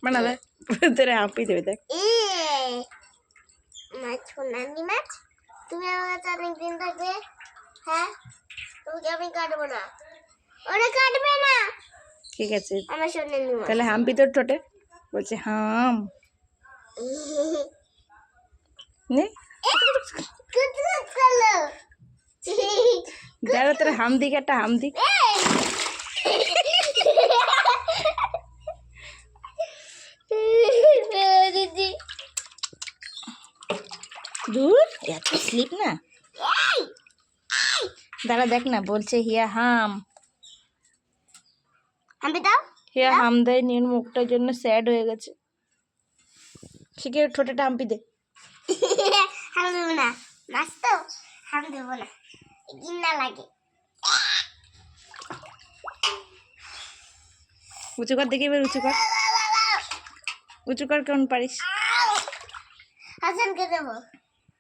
বানা দে, তোরে হাঁপি দেবে দেখ। মাছ সোনালি মাছ, তুমি আমার কাছে অনেকদিন থাকবে। হ্যাঁ, তোকে আমি কাটবো না, ওরা কাটবে না। ঠিক আছে, আমার সোনালি মাছ। তাহলে হাম্পি তোর ঠোঁটে বলছে হাম নে, দাঁড়া তোর হাম দিকে একটা হাম দিক। দূর এত স্লিপ না, দাঁড়া দেখ না বলছে হিয়া হাম। হাম্পি দাও। হিয়া হাম দেয় নিয়ে মুখটার জন্য স্যাড হয়ে গেছে। শিখে ঠোঁটেটা হাম্পি দে। হাম দেবো না, মাছ তো হাম দেবো না, ঘৃণা লাগে। উঁচু কর দেখি এবার, উঁচু কর, উঁচু কর কেমন পারিস। হাসানকে দেবো।